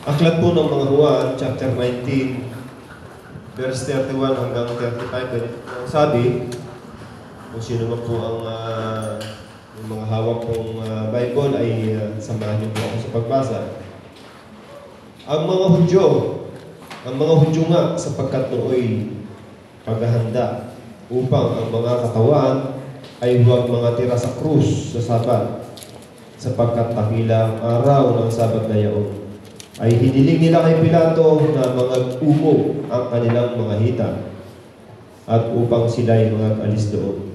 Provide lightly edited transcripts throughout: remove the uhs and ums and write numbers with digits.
Aklat po ng mga Juan, chapter 19, verse 31 hanggang 35. Sabi, kung sino man po ang yung mga hawak pong Bible ay samahan niyo po ako sa pagbasa. Ang mga Hudyo nga sapagkat nooy paghahanda upang ang mga katawan ay huwag mga tira sa krus sa Sabat, sapagkat takilang araw ng Sabat na yaon ay hiniling nila kay Pilato na mga umog ang kanilang mga hita at upang sila'y mga alis doon.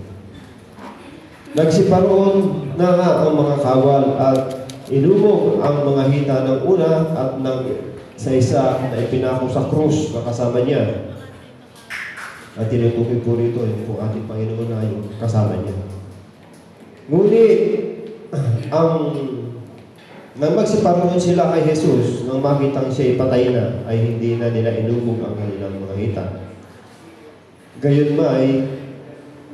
Nagsiparoon na nga ang mga kawal at inumog ang mga hita ng una at ng isa na ipinako sa krus na kasama niya. At tinutukoy po rito yung ating Panginoon na yung kasama niya. Ngunit nang magsiparoon sila kay Jesus, nang makitang siya'y patay na, ay hindi na nila inubog ang kanilang mga hita. Gayon ay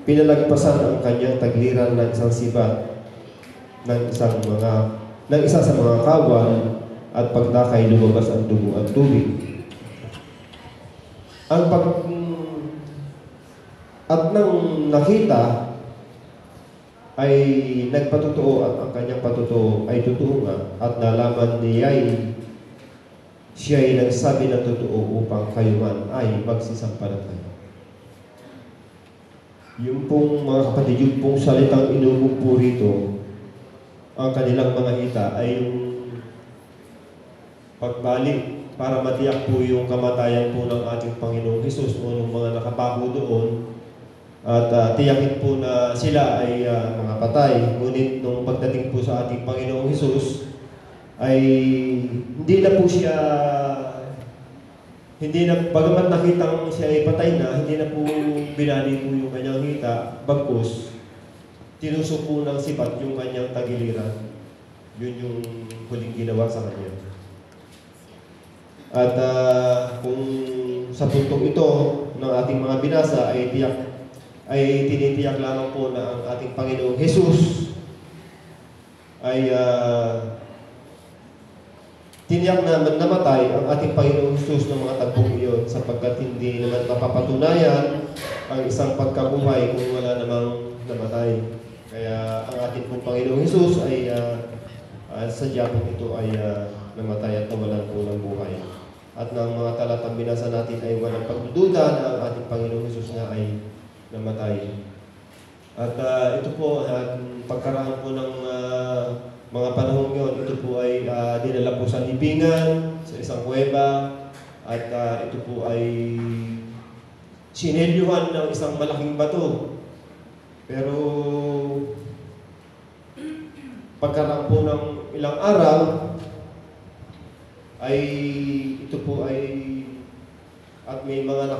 pinalagpasan ang kanyang tagliran ng isang sibat ng isa sa mga kawal at pagdakay lumabas ang dugo at tubig. At nang nakita ay nagpatotoo at ang kanyang patotoo ay totoo nga at nalaman niya'y siya'y nagsabi ng totoo upang kayo man ay magsisampalataya. Yung pong mga kapatid, yung pong salitang inubog po rito, ang kanilang mga hita ay yung pagbalik para matiyak po yung kamatayan po ng ating Panginoong Hesus o ng mga nakapako doon. At tiyakin po na sila ay mga patay. Ngunit nung pagdating po sa ating Panginoong Hesus, ay bagamat nakitang siya ay patay na, hindi na po binali po yung kanyang hita, bagkus, tinusok po ng sibat yung kanyang tagiliran. Yun yung huling ginawa sa kanya. At kung sa puntong ito ng ating mga binasa ay tinitiyak lamang po na ang ating Panginoong Hesus ay tiniyak na namatay ang ating Panginoong Hesus ng mga tagbong iyon sapagkat hindi naman mapapatunayan ang isang pagkabuhay kung wala namang namatay. Kaya ang ating pong Panginoong Hesus ay sadya po ito ay namatay at nawalan po ng buhay. At ng mga talatang binasa natin ay walang pagdududa na ang ating Panginoong Hesus nga ay namatay. At ito po, pagkaraan po ng mga panahon yun, ito po ay dinala po sa libingan, sa isang kuweba, at ito po ay sinelyuhan ng isang malaking bato. Pero pagkaraan po ng ilang araw, ay ito po ay at may mga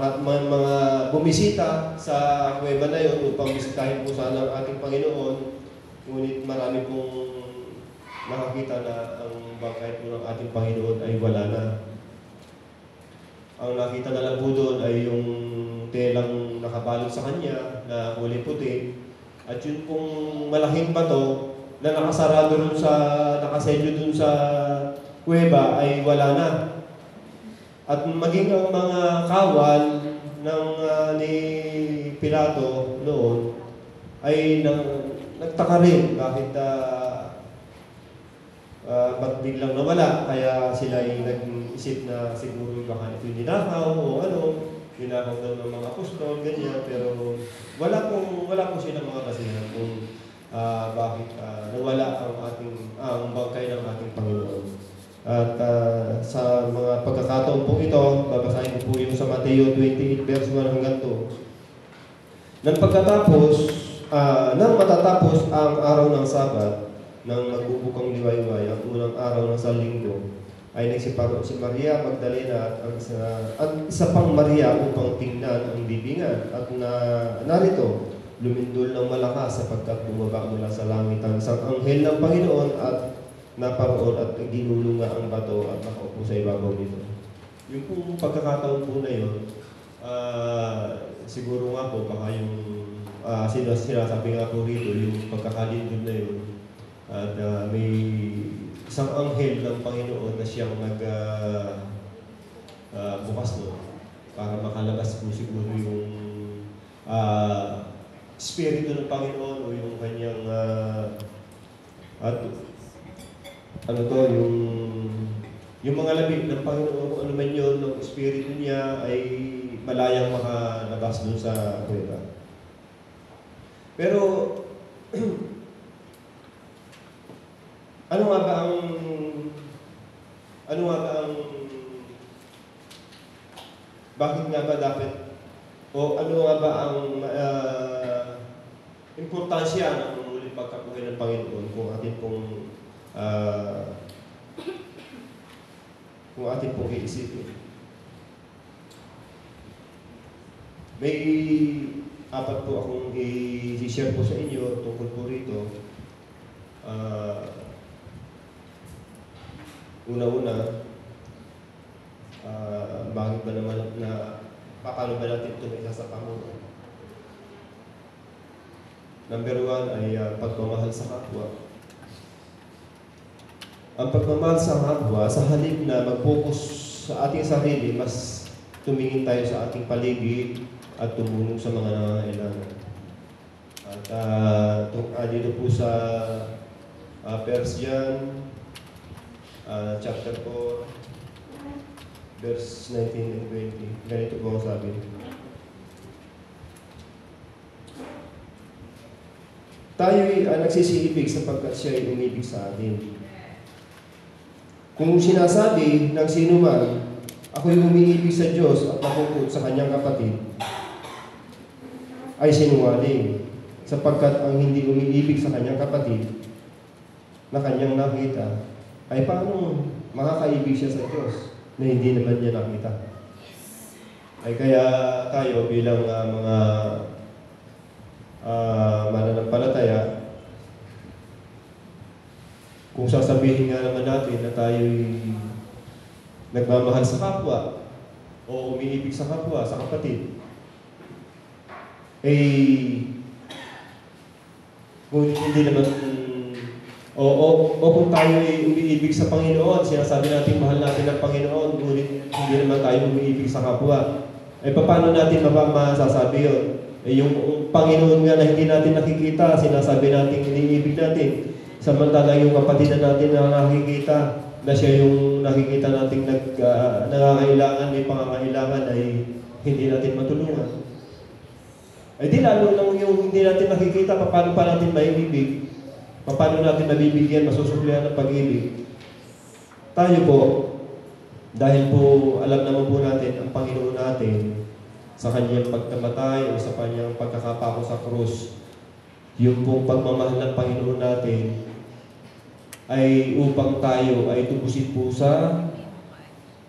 bumisita sa kuweba na yon upang bisitahin po sana ang ating Panginoon. Ngunit marami pong nakakita na ang bangkay po ng ating Panginoon ay wala na. Ang nakita na lang po doon ay yung telang nakabalot sa kanya na kulay puti. At yun pong malaking bato na nakaselyo dun sa kuweba ay wala na. At maging ang mga kawal ni Pilato noon ay nagtaka rin bakit ba't biglang nawala. Kaya sila ay nag-isip na siguro baka ito ninakaw o ninakaw daw ng mga apostol, ganyan. Pero wala po silang mga kasihan kung bakit nawala ang bangkay ng ating Panginoon. At sa mga pagkakataon po ito, babasahin ko po yung sa Mateo 28 verse 1 hanggang 2. Nang matatapos ang araw ng Sabat, nang magbubukang liwayway, ang unang araw ng Linggo, ay nagsiparoon si Maria Magdalena at isa pang Maria upang tingnan ang libingan. At narito, lumindol ng malakas sapagkat bumaba mula sa langit ang isang anghel ng Panginoon at naparoon at ginulo nga ang bato at nakaupo sa ibabaw nito. Yung pong pagkakataon po na yun, siguro nga po baka yung sinasabi nga po rito, yung pagkakalindol na yun, at may isang anghel ng Panginoon na siyang bukas doon para makalabas po siguro yung Espiritu ng Panginoon o yung kanyang at ano to, yung mga labig ng Panginoon, kung ano man yun, ng Espiritu niya ay malayang makalabas doon sa kuweba. Pero ano nga ba ang bakit nga ba dapat o ano nga ba ang importansya ng muling pagkabuhay ng Panginoon kung atin pong iisipin? May apat po akong i-share po sa inyo tungkol po rito. Una-una, bakit ba naman paano ba natin ito may isa sa Panginoon? Number 1 ay pagmamahal sa kapwa. Ang pagmamahal sa kapwa, sa halip na mag-focus sa ating sarili, mas tumingin tayo sa ating paligid at tumulong sa mga nangangailangan. At dito po sa Persian, chapter 4, verse 19 and 20. Ganito po ang sabi. Tayo'y nagsisiibig sapagkat siya ay umibig sa atin. Kung sinasabi ng sino man, ako'y umiibig sa Diyos at nakukot sa kanyang kapatid, ay sinungaling, sapagkat ang hindi umiibig sa kanyang kapatid na kanyang nakita, ay paano makakaibig siya sa Diyos na hindi naman niya nakita? Ay kaya tayo bilang mga mananampalataya, kung sasabihin nga naman natin na tayo'y nagmamahal sa kapwa o umiibig sa kapwa, sa kapatid, kung hindi naman o kung tayo ay umiibig sa Panginoon, sinasabi natin mahal natin ang Panginoon, ngunit hindi naman tayo umiibig sa kapwa, ay paano natin masasabi yun? Yung Panginoon nga na hindi natin nakikita, sinasabi natin iniibig natin, samantala yung kapatid natin na nakikita, na siya yung nakikita natin nangangailangan, may pangangailangan ay hindi natin matulungan. Ay di lalo lang yung hindi natin nakikita, paano pa natin maibibig? Paano natin nabibigyan, masusuklihan ng pag-ibig? Tayo po, dahil po alam naman po natin ang Panginoon natin sa kanyang pagkamatay o sa kanyang pagkakapako sa krus, yung pong pagmamahal ng Panginoon natin ay upang tayo ay tubusin po sa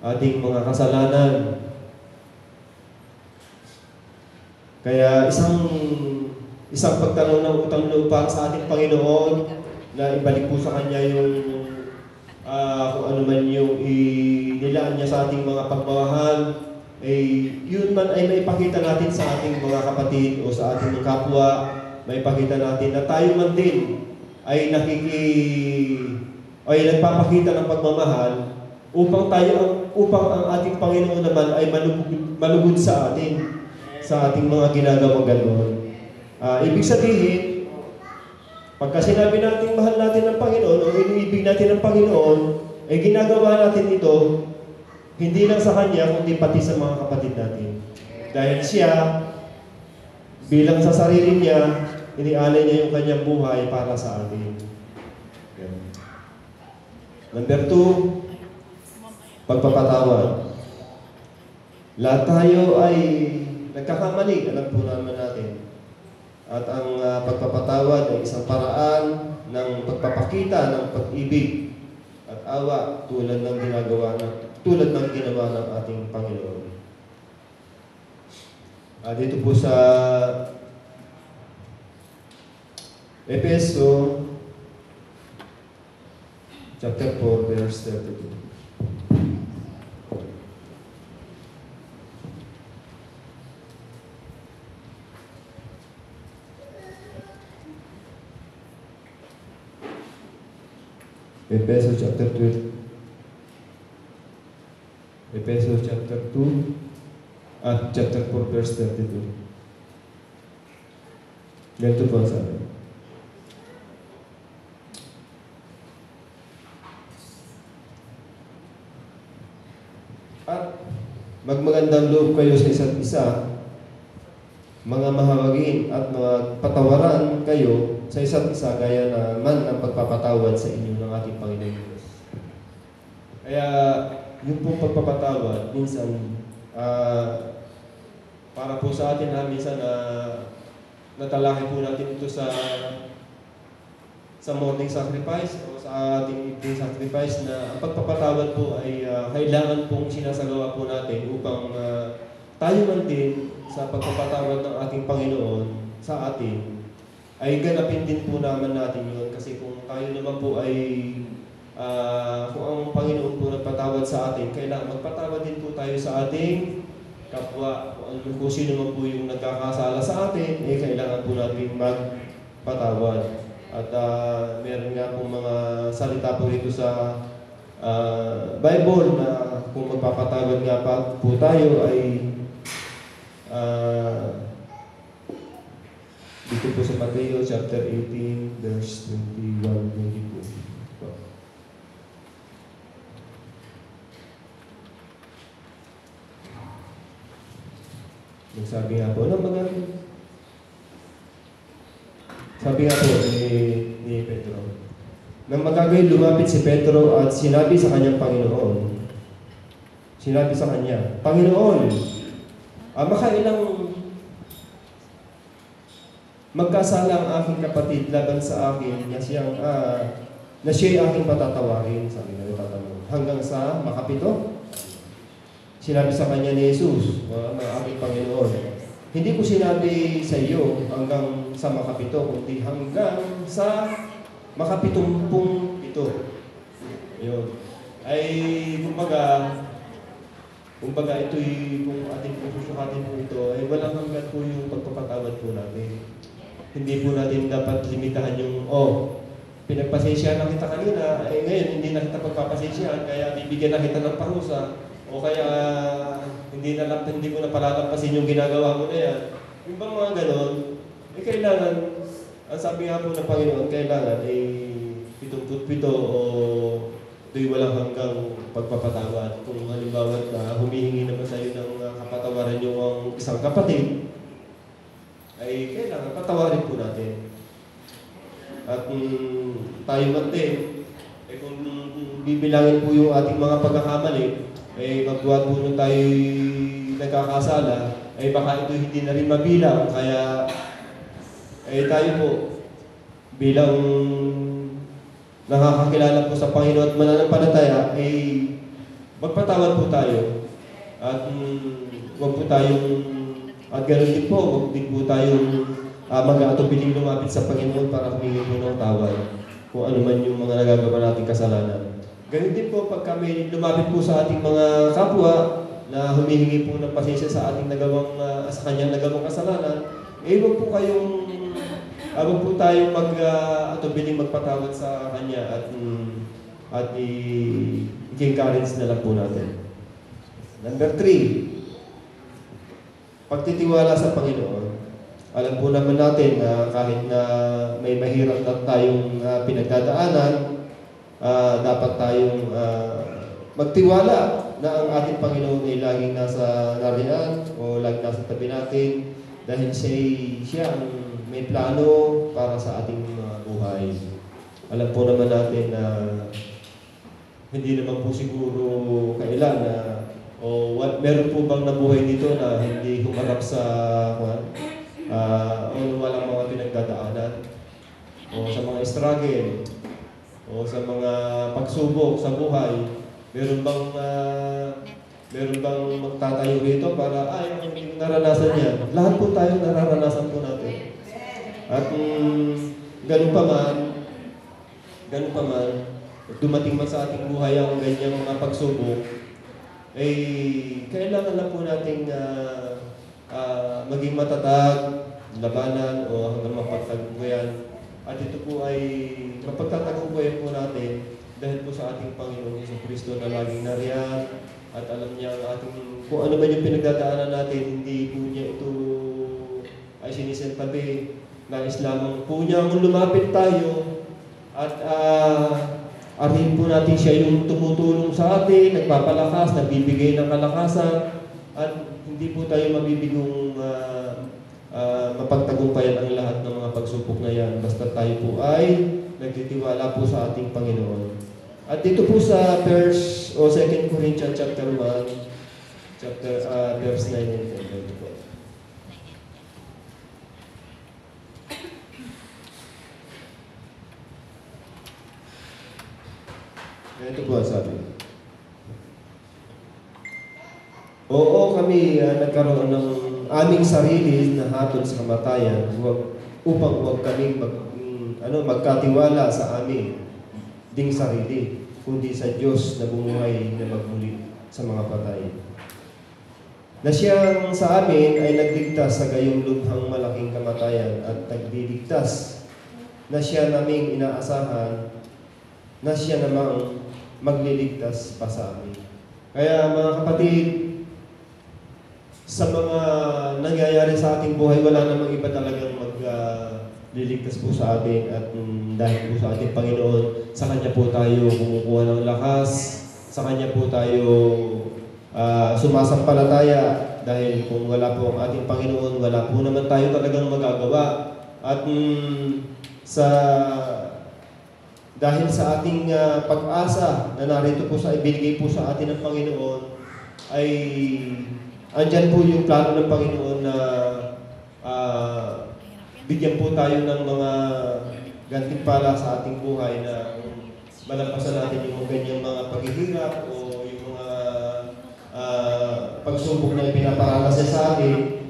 ating mga kasalanan. Kaya isang pagtanong ng utang loob para sa ating Panginoon na ibalik po sa Kanya yung kung ano man yung inilaan niya sa ating mga pagmamahal, yun man ay maipakita natin sa ating mga kapatid o sa ating mga kapwa, maipakita natin na tayo man din ay nagpapakita ng pagmamahal upang ang ating Panginoon naman ay malugod sa atin, sa ating mga ginagawang ganoon. Ibig sabihin, pagka sinabi natin mahal natin ang Panginoon o iniibig natin ang Panginoon, ay ginagawa natin ito hindi lang sa Kanya, kundi pati sa mga kapatid natin. Dahil siya, bilang sa sarili niya, inialay niya yung kanyang buhay para sa atin. Number 2, pagpapatawad. Lahat tayo ay nagkakamali, alam po naman natin. At ang pagpapatawad ay isang paraan ng pagpapakita ng pag-ibig at awa tulad ng ginawa ng ating Panginoon. Dito po sa Efeso chapter 4 verse 32. Efeso chapter 2. Efeso chapter 2 at chapter 4 verse 32. Ganito po ang sabi. At magmagandang loob kayo sa isa't isa, mga mahabagin, at mga patawaran kayo sa isa't isa gaya naman ang pagpapatawad sa inyo ng ating Panginoon Diyos. Kaya yung pong pagpapatawad, minsan, para po sa atin minsan natalaki po natin ito sa morning sacrifice o sa ating evening sacrifice na ang pagpapatawad po ay kailangan pong sinasagawa po natin upang tayo man din sa pagpapatawad ng ating Panginoon sa atin ay ganapin din po naman natin yun. Kasi kung tayo naman po ay kung ang Panginoon po nagpatawad sa atin, kailangan magpatawad din po tayo sa ating kapwa. Kung sino man po yung nagkakasala sa atin, kailangan po natin magpatawad. At meron nga pong mga salita po dito sa Bible na kung magpapatawad nga pa po tayo ay dito po sa Mateo chapter 18 verse 21-22. Sabi nga po, sabi nga po ni Pedro, nang magagay lumapit si Pedro at sinabi sa kanyang Panginoon, sinabi sa kanya, Panginoon, makailang magkasala ang aking kapatid laban sa akin na siya'y aking patatawarin, sabi na tatanong, hanggang sa makapito? Sinabi sa kanya ni Jesus, ng aking Panginoon, hindi ko sinabi sa iyo hanggang sa makapito, kundi hanggang sa makapitumpung ito. Yun. Ay, kumbaga ito'y, kung ating pususukatin po ito, ay walang hanggan po yung pagpapatawad po natin. Hindi po natin dapat limitahan yung, pinagpasensyahan na kita kanina, ngayon hindi na kita pagpapasensyahan, kaya bibigyan na kita ng parusa, o kaya hindi ko na palalampasin yung ginagawa mo na yan. Yung bang mga ganon, kailangan, ang sabi nga po ng Panginoon, kailangan ay 77 o ito'y walang hanggang pagpapatawad. Kung halimbawa na humihingi naman sa iyo ng kapatawaran yung ang isang kapatid, ay kailangan patawarin po natin. At tayo man din, kung bibilangin po yung ating mga pagkakamali, magbuhat po nung tayo nagkakasala, baka ito hindi na rin mabilang. Kaya tayo po bilang nakakakilala po sa Panginoon at mananampalataya, magpatawad po tayo. At huwag po tayong, at ganoon din po, huwag din po tayong mag-aatubiling lumapit sa Panginoon para humingi po ng tawad kung ano man yung mga nagagawa nating kasalanan. Ganun din po pag kami lumapit po sa ating mga kapwa na humihingi po ng pasensya sa ating sa kanyang nagawang kasalanan, huwag po tayong mag-atubiling magpatawad sa kanya at i-encourage na lang po natin. Number 3, pagtitiwala sa Panginoon. Alam po naman natin na kahit na may mahirap na tayong pinagdadaanan, dapat tayong magtiwala na ang ating Panginoon ay laging nasa nariyan o laging nasa tabi natin dahil siya ang may plano para sa ating buhay. Alam po naman natin na hindi naman po siguro kailan na meron po bang nabuhay dito na hindi humarap sa walang mga pinagdadaanan o sa mga struggle o sa mga pagsubok sa buhay. Meron bang magtatayo rito para hindi naranasan yan? Lahat po tayo nararanasan po natin. At ganun pa man, dumating man sa ating buhay ang ganyang mga pagsubok, kailangan na po nating maging matatag, labanan o hanggang mapagtagumpayan. At ito po ay mapagtatagumpayan po natin dahil po sa ating Panginoong Jesucristo na laging nariyan at alam niya ang ating, kung ano man yung pinagdadaanan natin, hindi po niya ito ay sinisintabi. Nais lamang po niya kung lumapit tayo at arihin po natin siya yung tumutulong sa atin, nagpapalakas, nagbibigay ng kalakasan, at hindi po tayo mabibigong mapagtagumpayan ang lahat ng mga pagsubok na yan basta tayo po ay nagtitiwala po sa ating Panginoon. At dito po sa verse o 2 Corinthians chapter 1, verse 9 and 10 po. Ito po ang sabi. Oo, kami nagkaroon ng aming sarili na hatol sa kamatayan upang huwag kami magkatiwala sa amin ding sarili, kundi sa Diyos na bumuhay na magmuli sa mga patay. Na siyang sa amin ay nagligtas sa gayong lubhang malaking kamatayan at nagdiligtas na siya naming inaasahan na siya namang magliligtas pa sa amin. Kaya mga kapatid, sa mga nangyayari sa ating buhay, wala namang iba talagang magliligtas po sa atin at dahil po sa ating Panginoon, sa Kanya po tayo kumukuha ng lakas, sa Kanya po tayo sumasampalataya dahil kung wala po ang ating Panginoon, wala po naman tayo talagang magagawa. At dahil sa ating pag-asa na narito po sa ibinigay po sa atin ng Panginoon, ay andyan po yung plano ng Panginoon na bigyan po tayo ng mga gantimpala sa ating buhay na malampasan natin yung ganyang mga paghihirap o yung mga pagsubok na pinaparanas sa atin,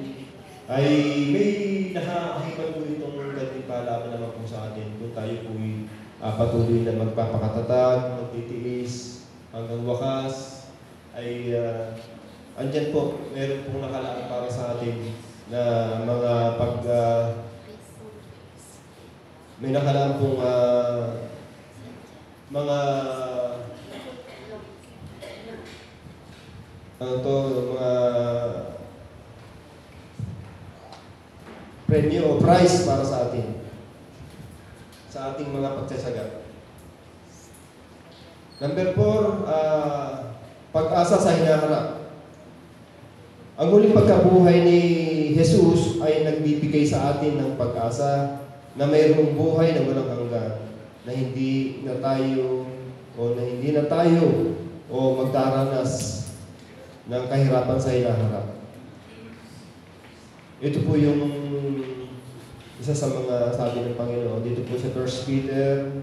ay may nakakipan po itong gantimpala naman po sa atin kung tayo po patuloy na magpapakatatag, magtitiis hanggang wakas, ay andyan po, meron pong nakalaan para sa atin na mga may nakalaan pong mga premyo o prize para sa atin, sa ating mga pagsasagat. Number 4, pag-asa sa hinaharap. Ang muling pagkabuhay ni Jesus ay nagbibigay sa atin ng pag-asa na mayroong buhay na walang hanggan, na hindi na tayo magdaranas ng kahirapan sa hinaharap. Ito po yung isa sa mga sabi ng Panginoon dito po sa 1 Peter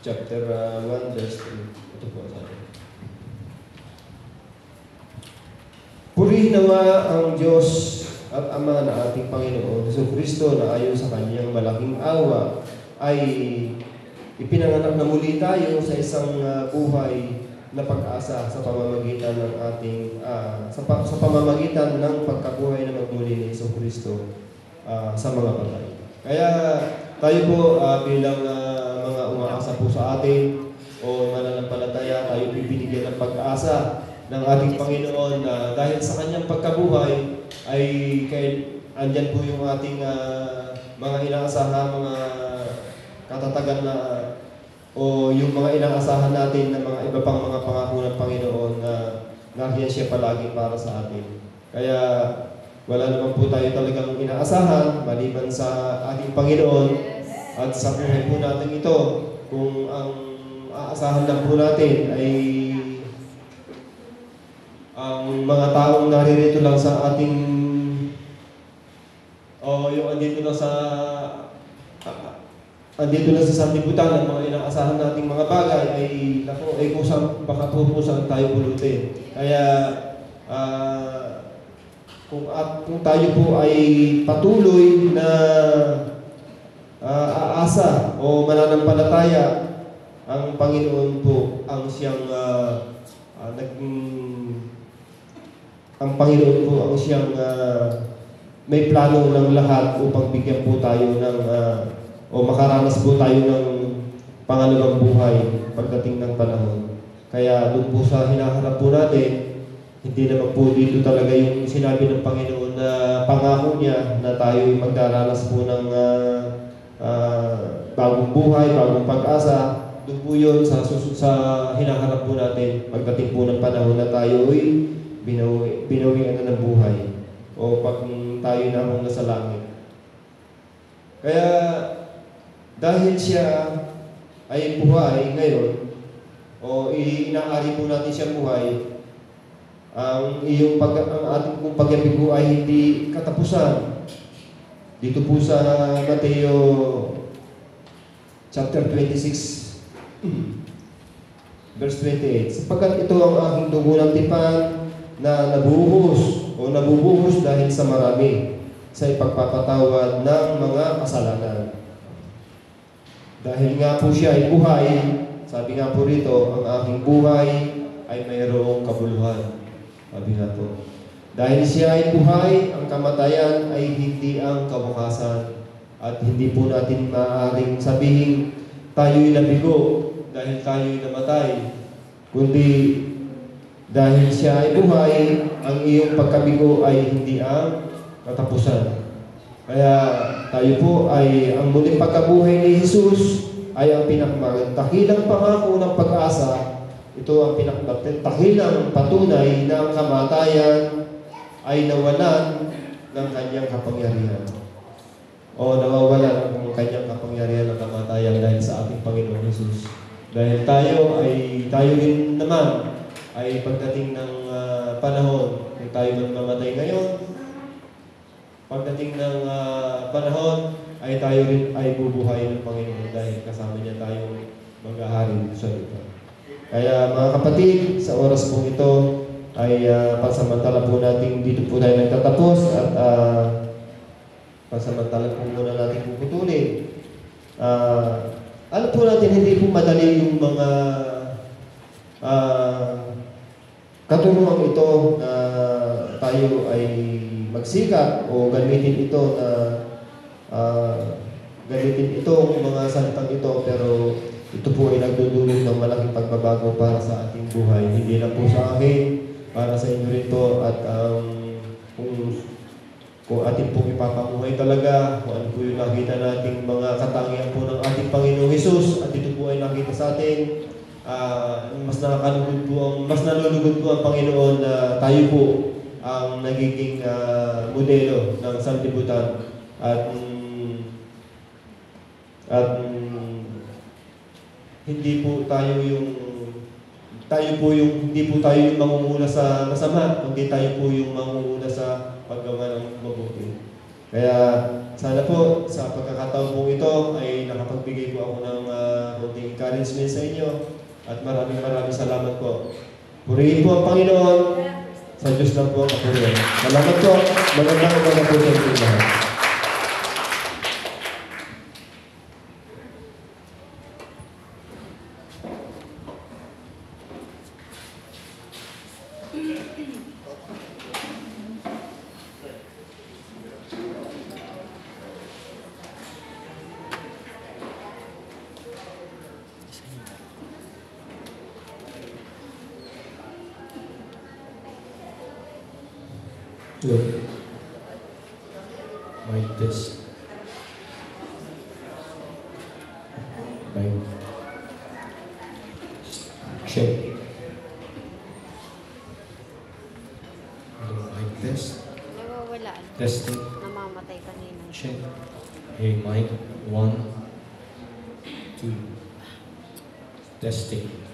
chapter 1 verse 3. Ito po sabi. Purihin nawa ang Diyos at Ama na ating Panginoon Jesucristo na ayon sa Kanyang malaking awa ay ipinanganak na muli tayo sa isang buhay na pag-asa sa pamamagitan ng ating sa pamamagitan ng pagkabuhay na magmuli ni Jesucristo sa mga patay. Kaya tayo po bilang mga umaasa po sa atin o mananampalataya, tayo binigyan ng pag-asa ng ating Panginoon na dahil sa Kanyang pagkabuhay ay andyan po yung ating mga inaasahan, mga katatagan na o yung mga inaasahan natin na mga iba pang mga pangako ng Panginoon na nandiyan siya palagi para sa atin. Kaya wala naman po tayo talagang inaasahan maliban sa ating Panginoon at sa buhay po natin ito. Kung ang aasahan lang po natin ay ang mga taong naririto lang sa ating yung andito lang sa sanlibutan ang mga inaasahan nating mga bagay ay baka po saan tayo pulutin. Kaya kung tayo po ay patuloy na aasa o mananampalataya, ang Panginoon po ang siyang ang Panginoon po ang siyang may plano ng lahat upang bigyan po tayo ng o makaranas po tayo ng pangalawang buhay pagdating ng panahon. Kaya doon po sa hinaharap po natin, hindi naman po dito talaga yung sinabi ng Panginoon na pangako niya na tayo magdaranas po ng bagong buhay, bagong pag-asa. Doon po yun sa hinaharap po natin pagdating po ng panahon na tayo ay binawian na ng buhay o pag tayo na mong nasa langit. Kaya dahil siya ay buhay ngayon o inaari po natin siya buhay, ang ating pong pag-ibig po ay hindi katapusan. Dito po sa Mateo chapter 26 verse 28, sapagkat ito ang aking dugo ng tipan na nabubuhos dahil sa marami sa ipagpapatawad ng mga kasalanan. Dahil nga po siya ay buhay, sabi nga po rito, ang aking buhay ay mayroong kabuluhan. Sabi nga po, dahil siya ay buhay, ang kamatayan ay hindi ang kabukasan. At hindi po natin maaaring sabihin tayo'y nabigo dahil tayo'y namatay, kundi dahil siya ay buhay, ang iyong pagkabigo ay hindi ang katapusan. Kaya tayo po ay ang muling pagkabuhay ni Jesus ay ang pinakadakilang pangako ng pag-asa. Ito ang pinakadakilang patunay na ang kamatayan ay nawalan ng kanyang kapangyarihan. O nawawalan ng kanyang kapangyarihan ng kamatayan dahil sa ating Panginoon Jesus. Dahil tayo rin naman ay pagdating ng panahon, kung tayo man mamatay ngayon, pagdating ng panahon ay tayo rin ay bubuhay ng Panginoon dahil kasama niya tayong maghahari sa lupa. Kaya mga kapatid, sa oras pong ito ay pansamantala po natin dito po tayo nagtatapos at pansamantala po muna natin puputulin. Alam po natin, hindi po madali yung mga katulungan ito na tayo ay magsikap o gamitin ito na gamitin itong mga salitang ito, pero ito po ay nagdudulot ng malaking pagbabago para sa ating buhay. Hindi lang po sa akin, para sa inyo rin po at kung ating pong ipapamuhay talaga, kung ano po yung nakita nating mga katangian po ng ating Panginoong Hesus, at ito po ay nakita sa atin, mas nalulugod po ang Panginoon na tayo po ang nagiging modelo ng sanlibutan at hindi po tayo yung mangunguna sa masama, kundi tayo po yung mangunguna sa paggawa ng mabuti. Kaya sana po sa pagkakataon po ito ay nakapagbigay po ako ng konting encouragement sa inyo at maraming salamat po. Purihin po ang Panginoon, sa Diyos lang po ang kapurihan. Salamat po, magandang umaga po sa inyo lahat. Good. Mic test. Mic. Check. Hello, mic test. Nawawala. Testing. Namamatay kanina. Check. Hey, mic. 1, 2. Testing.